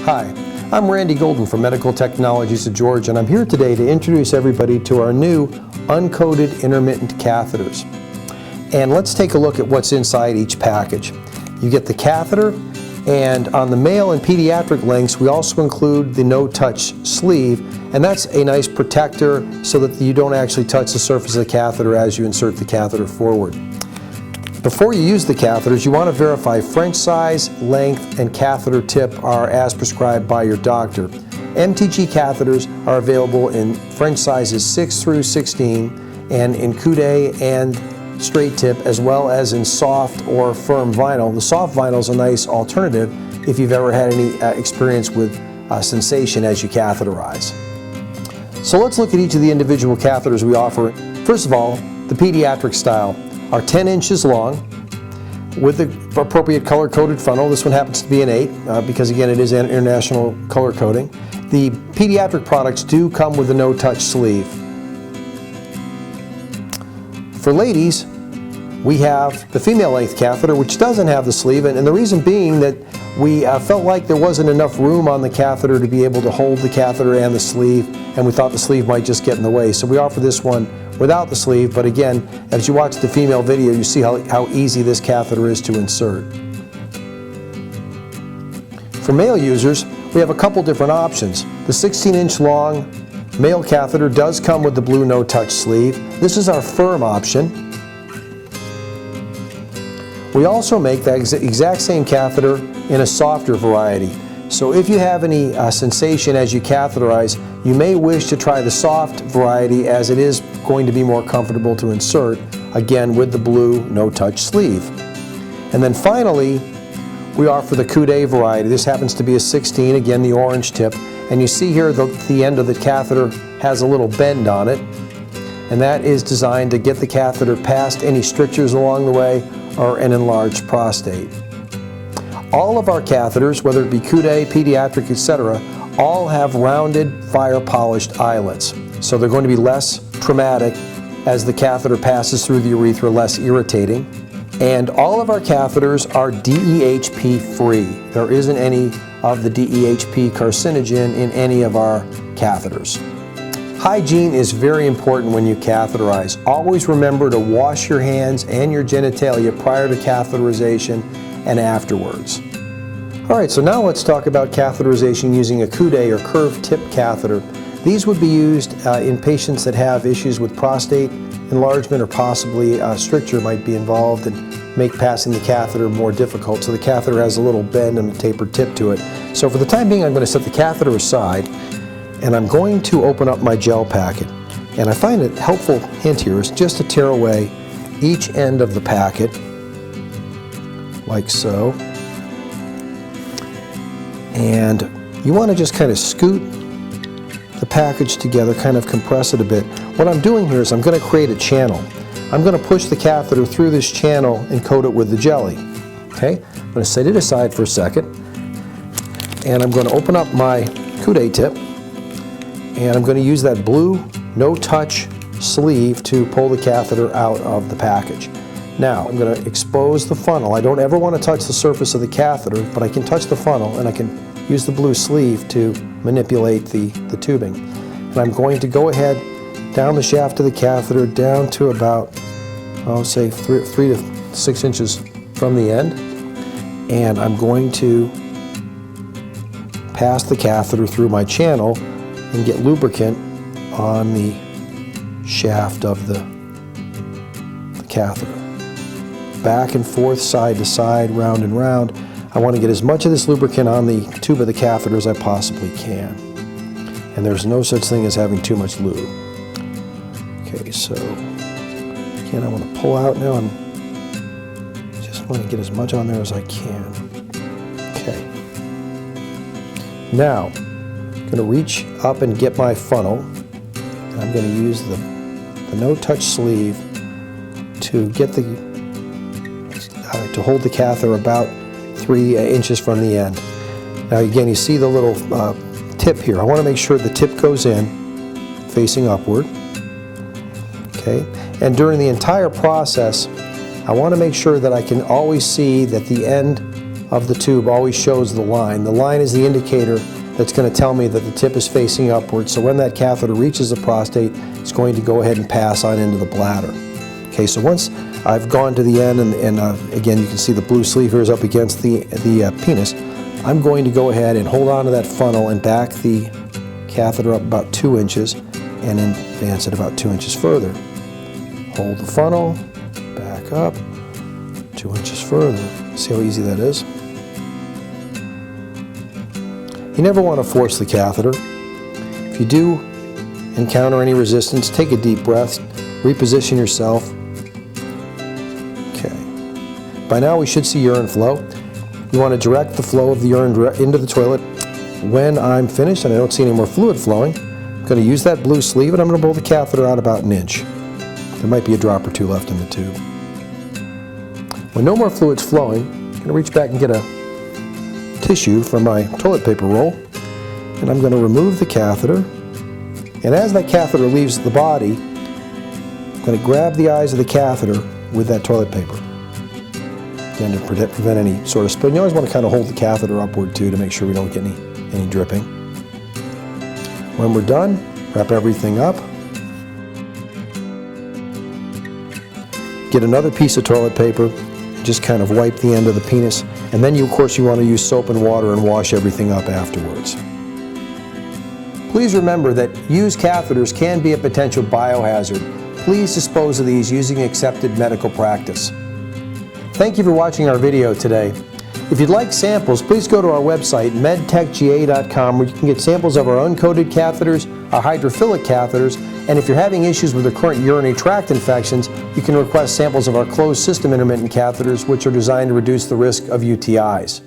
Hi, I'm Randy Golden from Medical Technologies of Georgia, and I'm here today to introduce everybody to our new uncoated intermittent catheters. And let's take a look at what's inside each package. You get the catheter, and on the male and pediatric lengths we also include the no-touch sleeve, and that's a nice protector so that you don't actually touch the surface of the catheter as you insert the catheter forward. Before you use the catheters, you want to verify French size, length, and catheter tip are as prescribed by your doctor. MTG catheters are available in French sizes 6 through 16 and in Coude and straight tip, as well as in soft or firm vinyl. The soft vinyl is a nice alternative if you've ever had any experience with sensation as you catheterize. So let's look at each of the individual catheters we offer. First of all, the pediatric style are 10 inches long with the appropriate color-coded funnel. This one happens to be an 8 because, again, it is an international color coding. The pediatric products do come with a no-touch sleeve. For ladies, we have the female length catheter, which doesn't have the sleeve, and the reason being that we felt like there wasn't enough room on the catheter to be able to hold the catheter and the sleeve, and we thought the sleeve might just get in the way. So we offer this one without the sleeve, but again, as you watch the female video, you see how easy this catheter is to insert. For male users, we have a couple different options. The 16-inch long male catheter does come with the blue no-touch sleeve. This is our firm option. We also make that exact same catheter in a softer variety. So if you have any sensation as you catheterize, you may wish to try the soft variety, as it is going to be more comfortable to insert, again with the blue no-touch sleeve. And then finally, we offer the Coude variety. This happens to be a 16, again the orange tip, and you see here the end of the catheter has a little bend on it, and that is designed to get the catheter past any strictures along the way or an enlarged prostate. All of our catheters, whether it be Coude, pediatric, etc., all have rounded, fire-polished eyelets. So they're going to be less traumatic as the catheter passes through the urethra, less irritating. And all of our catheters are DEHP-free. There isn't any of the DEHP carcinogen in any of our catheters. Hygiene is very important when you catheterize. Always remember to wash your hands and your genitalia prior to catheterization and afterwards. All right, so now let's talk about catheterization using a Coude or curved tip catheter. These would be used in patients that have issues with prostate enlargement, or possibly a stricture might be involved and make passing the catheter more difficult. So the catheter has a little bend and a tapered tip to it. So for the time being, I'm going to set the catheter aside, and I'm going to open up my gel packet. And I find a helpful hint here is just to tear away each end of the packet, like so. And you want to just kind of scoot the package together, kind of compress it a bit. What I'm doing here is I'm going to create a channel. I'm going to push the catheter through this channel and coat it with the jelly. Okay, I'm going to set it aside for a second, and I'm going to open up my Coude tip, and I'm going to use that blue no-touch sleeve to pull the catheter out of the package. Now I'm going to expose the funnel. I don't ever want to touch the surface of the catheter, but I can touch the funnel, and I can use the blue sleeve to manipulate the tubing. And I'm going to go ahead down the shaft of the catheter down to about, I'll say 3 to 6 inches from the end, and I'm going to pass the catheter through my channel and get lubricant on the shaft of the catheter. Back and forth, side to side, round and round. I want to get as much of this lubricant on the tube of the catheter as I possibly can. And there's no such thing as having too much lube. Okay, so again, I want to pull out now and just want to get as much on there as I can. Okay. Now, I'm going to reach up and get my funnel, and I'm going to use the no-touch sleeve to get to hold the catheter about 3 inches from the end. Now again, you see the little tip here. I want to make sure the tip goes in facing upward. Okay, and during the entire process, I want to make sure that I can always see that the end of the tube always shows the line. The line is the indicator that's going to tell me that the tip is facing upward. So when that catheter reaches the prostate, it's going to go ahead and pass on into the bladder. Okay, so once I've gone to the end, and again you can see the blue sleeve here is up against the penis, I'm going to go ahead and hold on to that funnel and back the catheter up about 2 inches and advance it about 2 inches further. Hold the funnel, back up 2 inches further. See how easy that is? You never want to force the catheter. If you do encounter any resistance, take a deep breath, reposition yourself. Okay. By now we should see urine flow. You want to direct the flow of the urine into the toilet. When I'm finished and I don't see any more fluid flowing, I'm going to use that blue sleeve and I'm going to pull the catheter out about 1 inch. There might be a drop or two left in the tube. When no more fluid's flowing, I'm going to reach back and get a tissue from my toilet paper roll, and I'm going to remove the catheter. And as that catheter leaves the body, I'm going to grab the eyes of the catheter with that toilet paper. Again, to prevent any sort of spilling. You always want to kind of hold the catheter upward too to make sure we don't get any dripping. When we're done, wrap everything up. Get another piece of toilet paper, just kind of wipe the end of the penis, and then of course you want to use soap and water and wash everything up afterwards. Please remember that used catheters can be a potential biohazard. Please dispose of these using accepted medical practice. Thank you for watching our video today. If you'd like samples, please go to our website, medtechga.com, where you can get samples of our uncoated catheters, our hydrophilic catheters, and if you're having issues with recurrent urinary tract infections, you can request samples of our closed system intermittent catheters, which are designed to reduce the risk of UTIs.